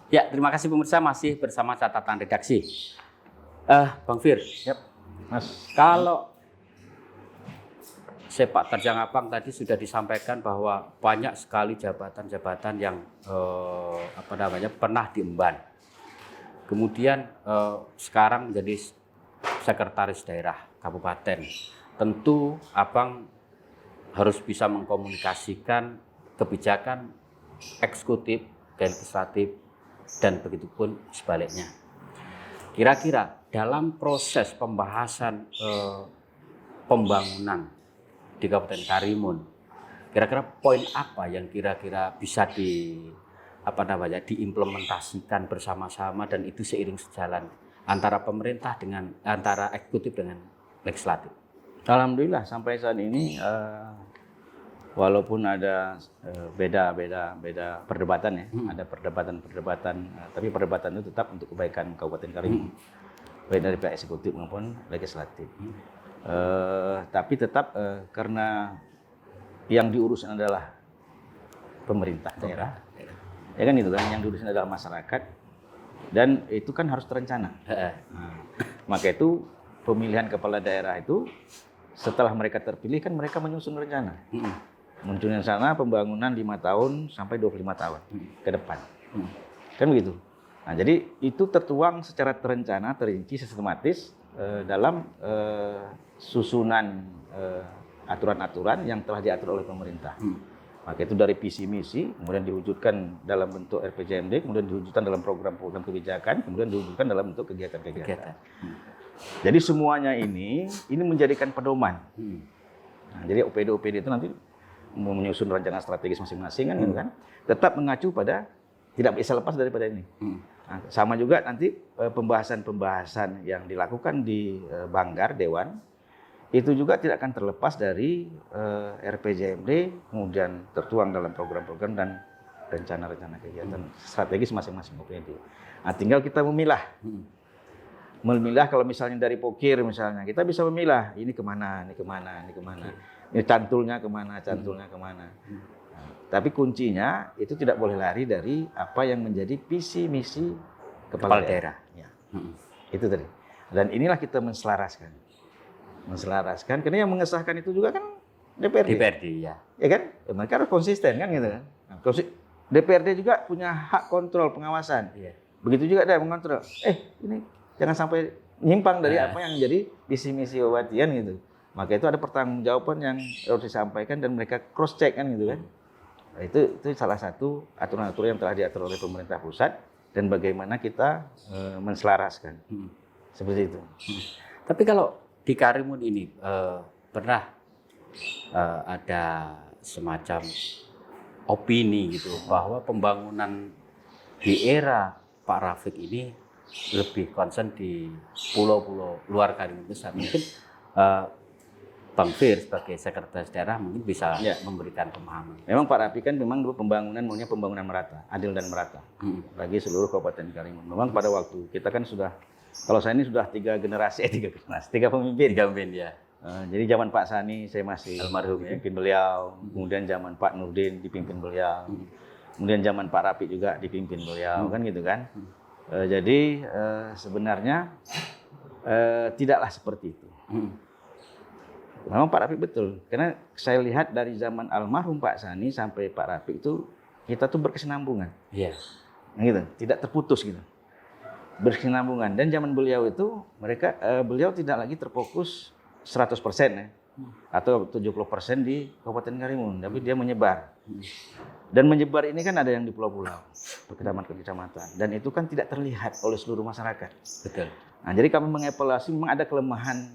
Ya, terima kasih pemirsa masih bersama catatan redaksi. Bang Fir, Yap, Mas. kalau sepak terjang Abang tadi sudah disampaikan bahwa banyak sekali jabatan-jabatan yang pernah diemban. Kemudian sekarang menjadi sekretaris daerah kabupaten. Tentu Abang harus bisa mengkomunikasikan kebijakan eksekutif, legislatif, dan begitu pun sebaliknya. Kira-kira dalam proses pembahasan pembangunan di Kabupaten Karimun, kira-kira poin apa yang kira-kira bisa diimplementasikan bersama-sama dan itu seiring sejalan antara pemerintah dengan antara eksekutif dengan legislatif? Alhamdulillah sampai saat ini walaupun ada beda perdebatan ya, ada perdebatan, tapi perdebatan itu tetap untuk kebaikan Kabupaten Karimun, baik dari pihak eksekutif maupun legislatif. Tapi tetap karena yang diurus adalah pemerintah daerah, ya kan itu kan, yang diurus adalah masyarakat, dan itu kan harus terencana. Maka itu pemilihan kepala daerah itu setelah mereka terpilih kan mereka menyusun rencana. Menyusun rencana pembangunan 5 tahun sampai 25 tahun ke depan. Kan begitu. Nah, jadi itu tertuang secara terencana, terinci, sistematis dalam susunan aturan-aturan yang telah diatur oleh pemerintah. Maka itu dari visi misi, kemudian diwujudkan dalam bentuk RPJMD, kemudian diwujudkan dalam program-program kebijakan, kemudian diwujudkan dalam bentuk kegiatan-kegiatan. Jadi semuanya ini menjadikan pedoman. Nah, jadi OPD itu nanti menyusun rancangan strategis masing-masing kan, gitu kan, tetap mengacu pada, tidak bisa lepas daripada ini. Nah, sama juga nanti pembahasan-pembahasan yang dilakukan di Banggar Dewan itu juga tidak akan terlepas dari RPJMD, kemudian tertuang dalam program-program dan rencana-rencana kegiatan strategis masing-masing OPD. Nah, tinggal kita memilah kalau misalnya dari Pokir misalnya, kita bisa memilah ini kemana, ini cantulnya kemana. Nah, tapi kuncinya itu tidak boleh lari dari apa yang menjadi visi misi kepala daerah. Ya. Itu tadi. Dan inilah kita menselaraskan, karena yang mengesahkan itu juga kan DPRD ya. Ya kan? Mereka harus konsisten kan gitu kan. Nah, DPRD juga punya hak kontrol pengawasan. Begitu juga dia mengontrol. Ini jangan sampai nyimpang dari apa yang menjadi visi misi Bupatian gitu. Maka itu ada pertanggungjawaban yang harus disampaikan dan mereka cross check kan gitu kan. Nah, itu salah satu aturan-aturan yang telah diatur oleh pemerintah pusat dan bagaimana kita menselaraskan. Seperti itu. Tapi kalau di Karimun ini pernah ada semacam opini gitu bahwa pembangunan di era Pak Rafiq ini lebih concern di pulau-pulau luar Karimun besar. Mungkin Bang Fir sebagai sekretaris daerah mungkin bisa memberikan pemahaman. Memang Pak Rafiq kan memang dulu maunya pembangunan merata, adil dan merata bagi seluruh Kabupaten Karimun. Memang pada waktu kita kan sudah, kalau saya ini sudah tiga pemimpin ya. Jadi zaman Pak Sani saya masih almarhum dipimpin beliau, kemudian zaman Pak Nurdin dipimpin beliau, kemudian zaman Pak Rafiq juga dipimpin beliau, kan gitu kan. Jadi sebenarnya tidaklah seperti itu. Memang Pak Rafiq betul, karena saya lihat dari zaman almarhum Pak Sani sampai Pak Rafiq itu kita tuh berkesinambungan. Nah, gitu, tidak terputus gitu. Berkesinambungan, dan zaman beliau itu beliau tidak lagi terfokus 100% ya, atau 70% di Kabupaten Karimun, tapi dia menyebar. Dan menyebar ini kan ada yang di pulau-pulau, kecamatan, dan itu kan tidak terlihat oleh seluruh masyarakat. Betul. Nah, jadi kami mengevaluasi, memang ada kelemahan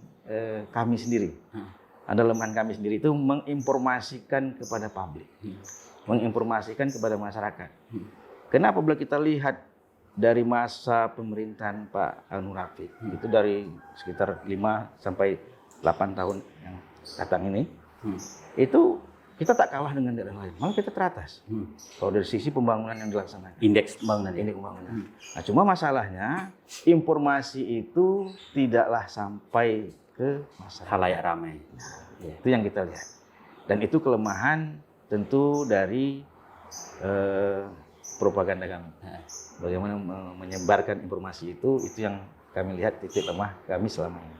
kami sendiri. Ada kelemahan kami sendiri itu menginformasikan kepada publik, menginformasikan kepada masyarakat. Kenapa bila kita lihat dari masa pemerintahan Pak Nur Rafiq, itu dari sekitar 5 sampai 8 tahun yang datang ini, itu kita tak kalah dengan daerah lain, malah kita teratas. Kalau dari sisi pembangunan yang dilaksanakan, indeks pembangunan. Nah, cuma masalahnya informasi itu tidaklah sampai ke masyarakat, halayak ramai. Nah, itu yang kita lihat, dan itu kelemahan tentu dari propaganda kami. bagaimana menyebarkan informasi itu yang kami lihat titik lemah kami selama ini.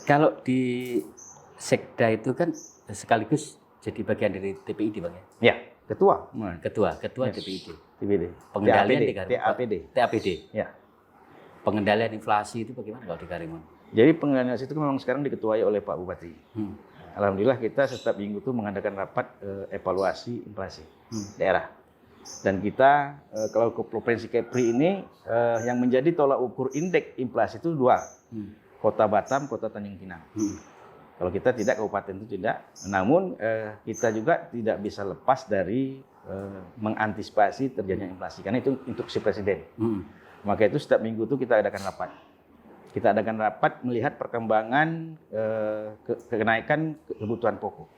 Kalau di Sekda itu kan sekaligus jadi bagian dari TPID Bang ya? Ya, ketua. Ketua Ya. TPID. TPID. Pengendalian di TAPD. TAPD. Ya. Pengendalian inflasi itu bagaimana kalau di Karimun? Jadi pengendalian itu memang sekarang diketuai oleh Pak Bupati. Alhamdulillah kita setiap minggu itu mengadakan rapat evaluasi inflasi daerah. Dan kita kalau ke Provinsi Kepri ini yang menjadi tolak ukur indeks inflasi itu 2. Kota Batam, Kota Tanjung Pinang. Kalau kita tidak, kabupaten itu tidak. Namun kita juga tidak bisa lepas dari mengantisipasi terjadinya inflasi. Karena itu instruksi Presiden. Maka itu setiap minggu itu kita adakan rapat. Kita adakan rapat melihat perkembangan kenaikan kebutuhan pokok.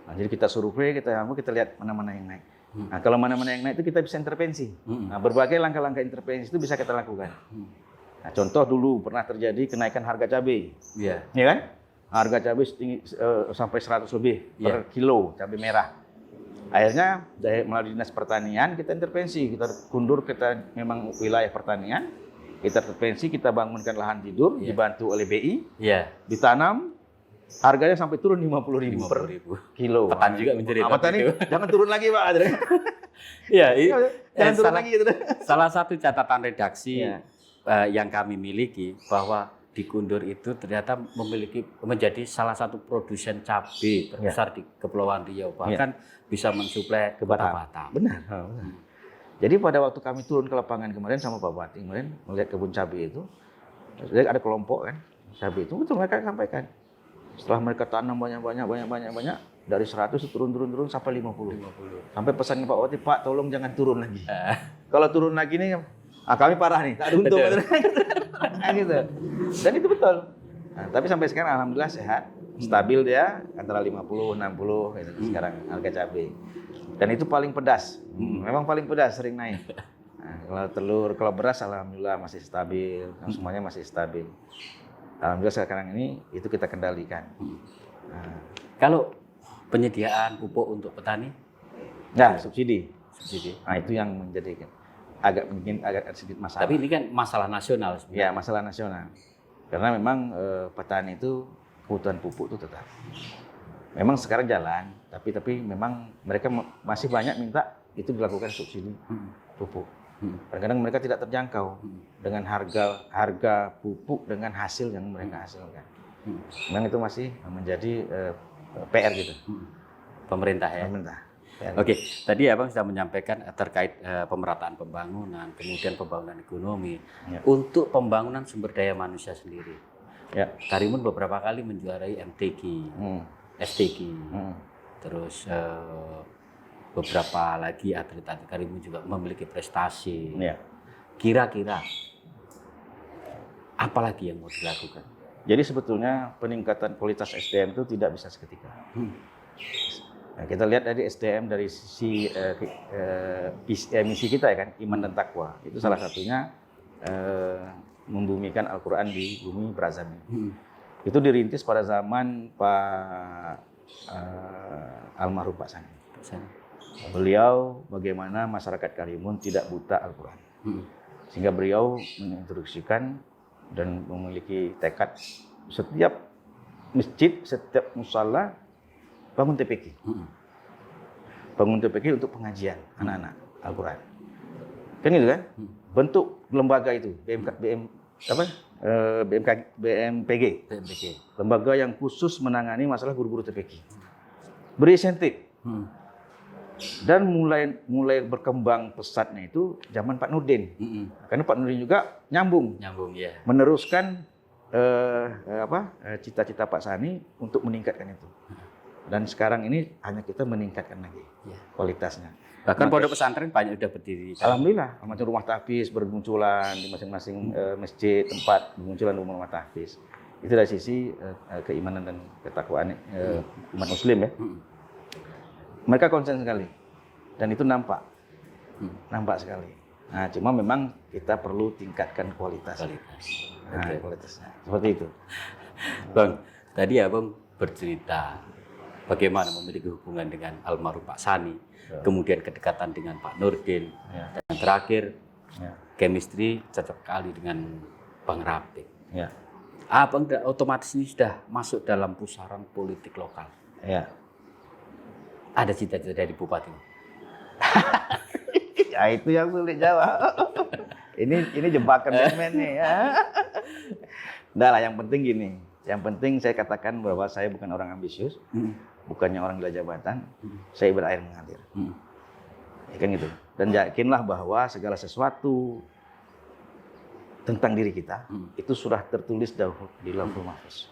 Nah, jadi kita survei, kita lihat mana-mana yang naik. Nah, kalau mana-mana yang naik itu kita bisa intervensi. Nah, berbagai langkah-langkah intervensi itu bisa kita lakukan. Nah, contoh dulu pernah terjadi kenaikan harga cabai. Iya. Ya kan? Harga cabai setinggi, sampai 100 lebih per kilo cabai merah. Akhirnya melalui Dinas Pertanian kita intervensi, kita kundur, kita memang wilayah pertanian, kita intervensi, kita bangunkan lahan tidur, dibantu oleh BI, ditanam, harganya sampai turun 50.000 per kilo. Petani juga menjadi petani, jangan turun lagi Pak. Iya, jangan turun lagi. Salah satu catatan redaksi yang kami miliki bahwa di Kundur itu ternyata menjadi salah satu produsen cabai terbesar di Kepulauan Riau, bahkan bisa mensuplai ke Batam. Benar. Jadi pada waktu kami turun ke lapangan kemarin sama Pak Bupati kemarin melihat kebun cabai itu, ada kelompok kan cabai itu, betul mereka sampaikan. Setelah mereka tanam banyak dari 100 turun sampai 50. Sampai pesan Pak Bupati, Pak tolong jangan turun lagi. Kalau turun lagi nih, kami parah nih, tak ada untung. Gitu. Dan itu betul. Nah, tapi sampai sekarang alhamdulillah sehat, stabil dia antara 50, 60 gitu sekarang harga cabai. Dan itu paling pedas. Memang paling pedas, sering naik. Nah, kalau telur, kalau beras alhamdulillah masih stabil, semuanya masih stabil. Alhamdulillah sekarang ini itu kita kendalikan. Nah. Kalau penyediaan pupuk untuk petani? Nah, subsidi. Nah, itu yang menjadi agak sedikit masalah. Tapi ini kan masalah nasional sebenarnya. Ya, masalah nasional. Karena memang petani itu kebutuhan pupuk itu tetap. Memang sekarang jalan, tapi memang mereka masih banyak minta itu dilakukan subsidi pupuk. Kadang-kadang mereka tidak terjangkau dengan harga pupuk dengan hasil yang mereka hasilkan. Memang itu masih menjadi PR gitu. Pemerintah ya. Pemerintah. Oke, tadi Abang sudah menyampaikan terkait pemerataan pembangunan, kemudian pembangunan ekonomi, untuk pembangunan sumber daya manusia sendiri. Ya. Karimun beberapa kali menjuarai MTQ, STQ, terus beberapa lagi atlet-atlet Karimun juga memiliki prestasi. Ya. Kira-kira apa lagi yang mau dilakukan? Jadi sebetulnya peningkatan kualitas SDM itu tidak bisa seketika. Nah, kita lihat dari SDM dari sisi misi kita ya kan, iman dan takwa. Itu salah satunya membumikan Al-Quran di bumi Brazami. Itu dirintis pada zaman Pak almarhum Pak Sani. Beliau bagaimana masyarakat Karimun tidak buta Al-Quran. Sehingga beliau menginstruksikan dan memiliki tekad setiap masjid, setiap musala bangun TPQ. Bangun TPQ untuk pengajian anak-anak Al-Quran. Kan gitu kan? Bentuk lembaga itu, BMPG. Lembaga yang khusus menangani masalah guru-guru TPQ. Beri insentif. Dan mulai berkembang pesatnya itu zaman Pak Nurdin. Karena Pak Nurdin juga nyambung ya. Meneruskan cita-cita Pak Sani untuk meningkatkan itu. Dan sekarang ini hanya kita meningkatkan lagi kualitasnya. Bahkan pondok pesantren banyak sudah berdiri. Alhamdulillah, macam rumah tahfiz bermunculan di masing-masing masjid, tempat bermunculan rumah tahfiz. Itu dari sisi keimanan dan ketakwaan umat Muslim ya. Mereka konsen sekali, dan itu nampak sekali. Nah, cuma memang kita perlu tingkatkan kualitas. Kualitasnya seperti itu. Bang, tadi Abang bercerita bagaimana memiliki hubungan dengan almarhum Pak Sani, kemudian kedekatan dengan Pak Nurdin, dan Yang terakhir, Ya. chemistry cocok kali dengan Bang Rafiq. Ya. Abang otomatis ini sudah masuk dalam pusaran politik lokal. Ya. Ada cita-cita dari Bupati? Ya itu yang sulit jawab. Ini jebakan Batman nih ya. Enggak lah, yang penting gini. Yang penting saya katakan bahwa saya bukan orang ambisius, bukannya orang gila jabatan. Saya berair mengalir. Ya kan gitu. Dan yakinlah bahwa segala sesuatu tentang diri kita itu sudah tertulis jauh di Lauhul Mahfuz.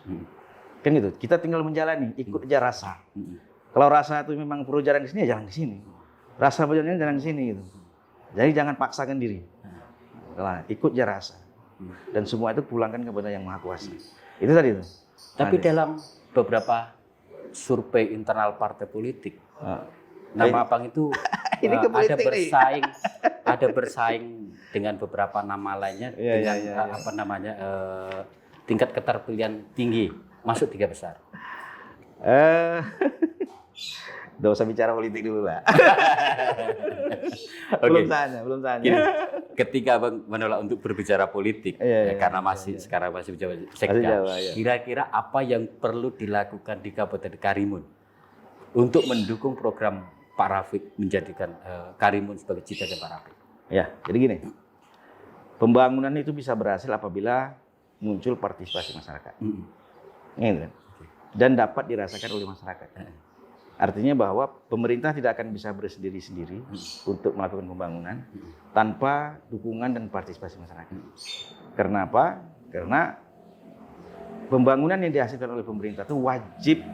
Kan gitu. Kita tinggal menjalani, ikut aja rasa. Kalau rasa itu memang perlu jalan ke sini, ya jalan ke sini. Rasa berjalan jalan ke sini gitu. Jadi jangan paksakan diri. Nah, ikut aja rasa. Dan semua itu pulangkan kepada Yang Maha Kuasa. Itu tadi itu. Tapi dalam beberapa survei internal partai politik, nama Abang itu Ini ke ada politik nih. bersaing dengan beberapa nama lainnya dengan apa namanya tingkat keterpilihan tinggi, masuk 3 besar. Nggak usah bicara politik dulu lah. Oke. Belum tanya. Gini, ketika Abang menolak untuk berbicara politik, karena sekarang masih bicara sekda, Jawa, ya. kira-kira apa yang perlu dilakukan di Kabupaten Karimun untuk mendukung program Pak Rafiq menjadikan Karimun sebagai cita-cita Pak Rafiq? Ya, jadi gini. Pembangunan itu bisa berhasil apabila muncul partisipasi masyarakat. Gitu kan? Dan dapat dirasakan oleh masyarakat. Artinya bahwa pemerintah tidak akan bisa bersendiri-sendiri untuk melakukan pembangunan tanpa dukungan dan partisipasi masyarakat. Karena apa? Karena pembangunan yang dihasilkan oleh pemerintah itu wajib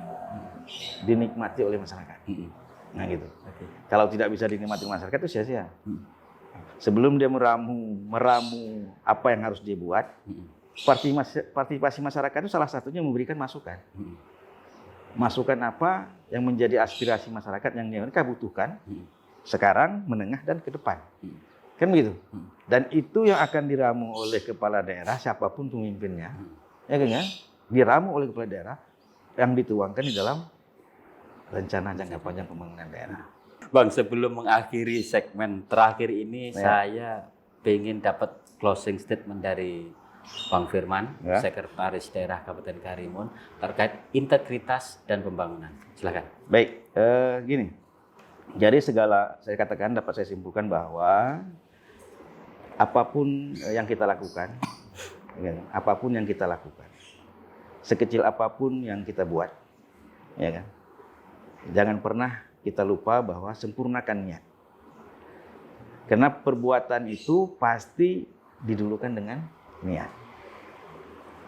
dinikmati oleh masyarakat. Nah gitu. Kalau tidak bisa dinikmati masyarakat itu sia-sia. Sebelum dia meramu apa yang harus dia buat, partisipasi masyarakat itu salah satunya memberikan masukan. Masukan apa yang menjadi aspirasi masyarakat yang mereka butuhkan sekarang, menengah, dan ke depan. Kan begitu. Dan itu yang akan diramu oleh kepala daerah, siapapun pemimpinnya, ya kan ya? Diramu oleh kepala daerah yang dituangkan di dalam rencana jangka panjang pembangunan daerah. Bang, sebelum mengakhiri segmen terakhir ini, saya ingin dapat closing statement dari Bang Firman, Sekretaris Daerah Kabupaten Karimun, terkait integritas dan pembangunan. Silakan. Baik, gini. Jadi saya katakan dapat saya simpulkan bahwa apapun yang kita lakukan, sekecil apapun yang kita buat, ya kan, jangan pernah kita lupa bahwa sempurnakan niat. Karena perbuatan itu pasti didulukan dengan niat.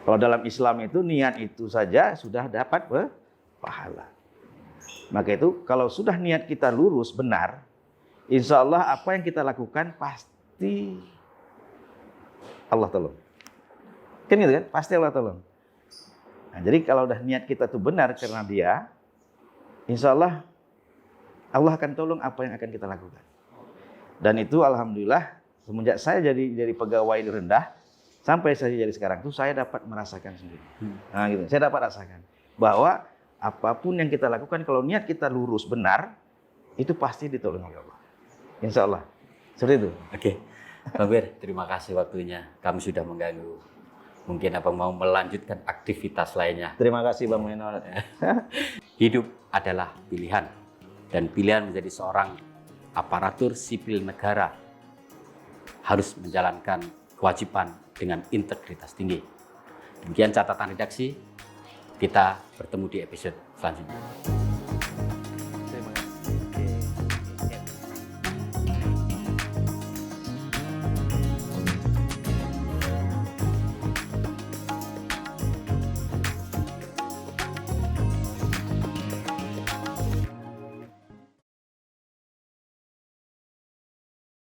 Kalau dalam Islam itu niat itu saja sudah dapat pahala. Maka itu kalau sudah niat kita lurus benar, insya Allah apa yang kita lakukan pasti Allah tolong. Kan gitu kan? Pasti Allah tolong. Nah, jadi kalau udah niat kita itu benar karena Dia, insya Allah Allah akan tolong apa yang akan kita lakukan. Dan itu alhamdulillah semenjak saya jadi pegawai rendah sampai saya jadi sekarang itu saya dapat merasakan sendiri. Nah gitu, saya dapat rasakan bahwa apapun yang kita lakukan kalau niat kita lurus benar itu pasti ditolong oleh Allah. Insya Allah. Seperti itu. Oke, Bang Bir, terima kasih waktunya. Kami sudah mengganggu. Mungkin Abang mau melanjutkan aktivitas lainnya. Terima kasih Bang Menor. Hidup adalah pilihan. Dan pilihan menjadi seorang aparatur sipil negara harus menjalankan kewajiban dengan integritas tinggi. Demikian catatan redaksi. Kita bertemu di episode selanjutnya.